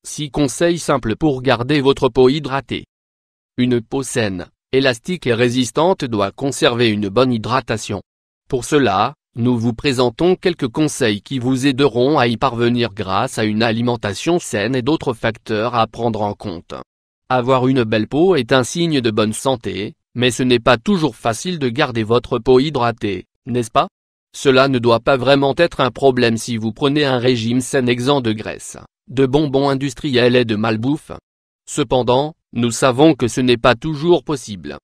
6 conseils simples pour garder votre peau hydratée. Une peau saine, élastique et résistante doit conserver une bonne hydratation. Pour cela, nous vous présentons quelques conseils qui vous aideront à y parvenir grâce à une alimentation saine et d'autres facteurs à prendre en compte. Avoir une belle peau est un signe de bonne santé, mais ce n'est pas toujours facile de garder votre peau hydratée, n'est-ce pas? Cela ne doit pas vraiment être un problème si vous prenez un régime sain exempt de graisse, de bonbons industriels et de malbouffe. Cependant, nous savons que ce n'est pas toujours possible.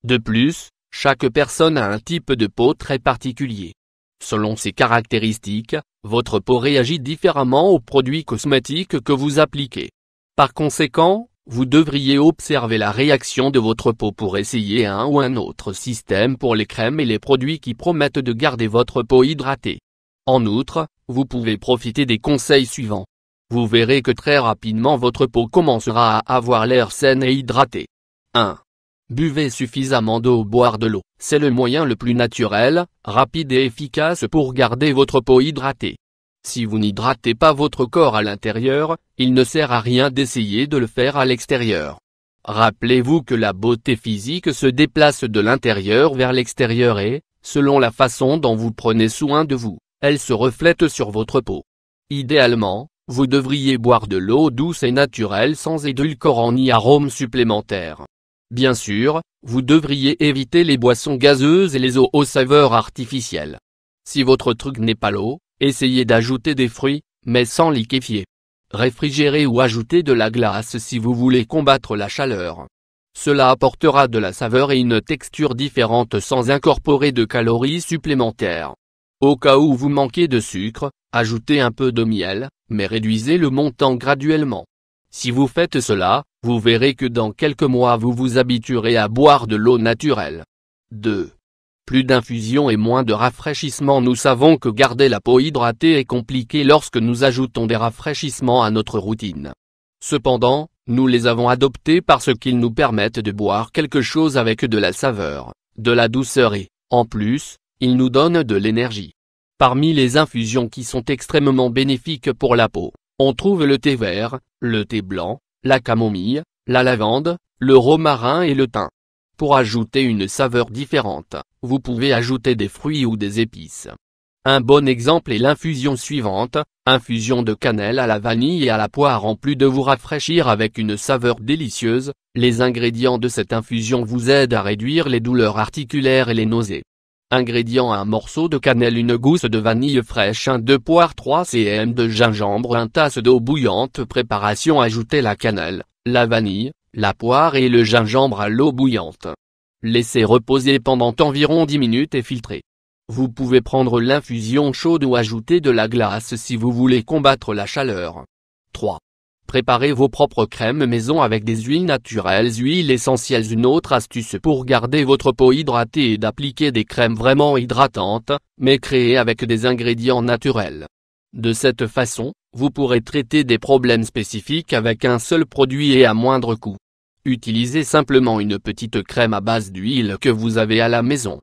De plus, chaque personne a un type de peau très particulier. Selon ses caractéristiques, votre peau réagit différemment aux produits cosmétiques que vous appliquez. Par conséquent, vous devriez observer la réaction de votre peau pour essayer un ou un autre système pour les crèmes et les produits qui promettent de garder votre peau hydratée. En outre, vous pouvez profiter des conseils suivants. Vous verrez que très rapidement votre peau commencera à avoir l'air saine et hydratée. 1. Buvez suffisamment d'eau. Boire de l'eau, c'est le moyen le plus naturel, rapide et efficace pour garder votre peau hydratée. Si vous n'hydratez pas votre corps à l'intérieur, il ne sert à rien d'essayer de le faire à l'extérieur. Rappelez-vous que la beauté physique se déplace de l'intérieur vers l'extérieur et, selon la façon dont vous prenez soin de vous, elle se reflète sur votre peau. Idéalement, vous devriez boire de l'eau douce et naturelle sans édulcorants ni arômes supplémentaires. Bien sûr, vous devriez éviter les boissons gazeuses et les eaux aux saveurs artificielles. Si votre truc n'est pas l'eau, essayez d'ajouter des fruits, mais sans liquéfier. Réfrigérez ou ajoutez de la glace si vous voulez combattre la chaleur. Cela apportera de la saveur et une texture différente sans incorporer de calories supplémentaires. Au cas où vous manquez de sucre, ajoutez un peu de miel, mais réduisez le montant graduellement. Si vous faites cela, vous verrez que dans quelques mois vous vous habituerez à boire de l'eau naturelle. 2. Plus d'infusion et moins de rafraîchissement. Nous savons que garder la peau hydratée est compliqué lorsque nous ajoutons des rafraîchissements à notre routine. Cependant, nous les avons adoptés parce qu'ils nous permettent de boire quelque chose avec de la saveur, de la douceur et, en plus, ils nous donnent de l'énergie. Parmi les infusions qui sont extrêmement bénéfiques pour la peau, on trouve le thé vert, le thé blanc, la camomille, la lavande, le romarin et le thym. Pour ajouter une saveur différente, vous pouvez ajouter des fruits ou des épices. Un bon exemple est l'infusion suivante, infusion de cannelle à la vanille et à la poire. En plus de vous rafraîchir avec une saveur délicieuse, les ingrédients de cette infusion vous aident à réduire les douleurs articulaires et les nausées. Ingrédients: un morceau de cannelle, une gousse de vanille fraîche, un 2 poires, 3 cm de gingembre, 1 tasse d'eau bouillante. Préparation: ajoutez la cannelle, la vanille, la poire et le gingembre à l'eau bouillante. Laissez reposer pendant environ 10 minutes et filtrez. Vous pouvez prendre l'infusion chaude ou ajouter de la glace si vous voulez combattre la chaleur. 3. Préparez vos propres crèmes maison avec des huiles naturelles, huiles essentielles. Une autre astuce pour garder votre peau hydratée est d'appliquer des crèmes vraiment hydratantes, mais créées avec des ingrédients naturels. De cette façon, vous pourrez traiter des problèmes spécifiques avec un seul produit et à moindre coût. Utilisez simplement une petite crème à base d'huile que vous avez à la maison.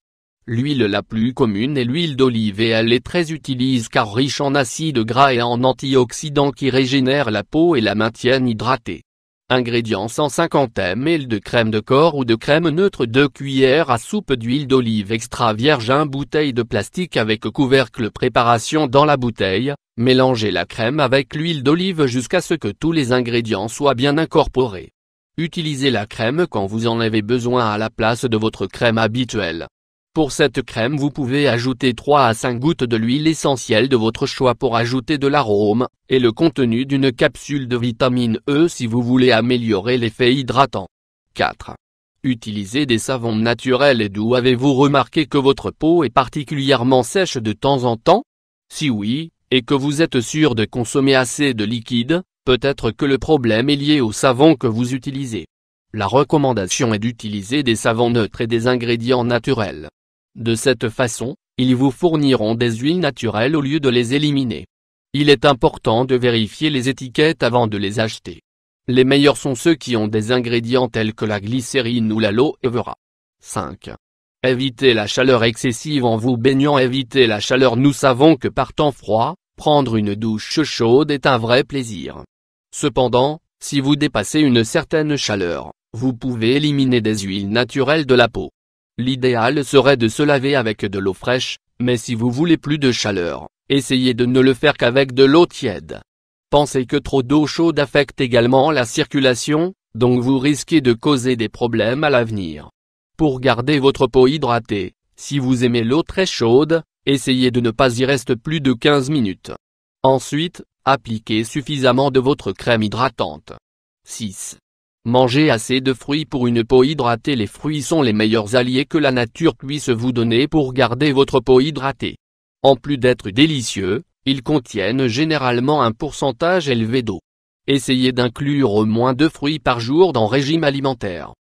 L'huile la plus commune est l'huile d'olive et elle est très utilisée car riche en acides gras et en antioxydants qui régénèrent la peau et la maintiennent hydratée. Ingrédients: 150 ml de crème de corps ou de crème neutre, 2 cuillères à soupe d'huile d'olive extra vierge, 1 bouteille de plastique avec couvercle. Préparation: dans la bouteille, mélangez la crème avec l'huile d'olive jusqu'à ce que tous les ingrédients soient bien incorporés. Utilisez la crème quand vous en avez besoin à la place de votre crème habituelle. Pour cette crème vous pouvez ajouter 3 à 5 gouttes de l'huile essentielle de votre choix pour ajouter de l'arôme, et le contenu d'une capsule de vitamine E si vous voulez améliorer l'effet hydratant. 4. Utilisez des savons naturels et doux. Avez-vous remarqué que votre peau est particulièrement sèche de temps en temps? Si oui, et que vous êtes sûr de consommer assez de liquide, peut-être que le problème est lié au savon que vous utilisez. La recommandation est d'utiliser des savons neutres et des ingrédients naturels. De cette façon, ils vous fourniront des huiles naturelles au lieu de les éliminer. Il est important de vérifier les étiquettes avant de les acheter. Les meilleurs sont ceux qui ont des ingrédients tels que la glycérine ou l'aloe vera. 5. Évitez la chaleur excessive en vous baignant. Évitez la chaleur. Nous savons que par temps froid, prendre une douche chaude est un vrai plaisir. Cependant, si vous dépassez une certaine chaleur, vous pouvez éliminer des huiles naturelles de la peau. L'idéal serait de se laver avec de l'eau fraîche, mais si vous voulez plus de chaleur, essayez de ne le faire qu'avec de l'eau tiède. Pensez que trop d'eau chaude affecte également la circulation, donc vous risquez de causer des problèmes à l'avenir. Pour garder votre peau hydratée, si vous aimez l'eau très chaude, essayez de ne pas y rester plus de 15 minutes. Ensuite, appliquez suffisamment de votre crème hydratante. 6. Mangez assez de fruits pour une peau hydratée. Les fruits sont les meilleurs alliés que la nature puisse vous donner pour garder votre peau hydratée. En plus d'être délicieux, ils contiennent généralement un pourcentage élevé d'eau. Essayez d'inclure au moins 2 fruits par jour dans le régime alimentaire.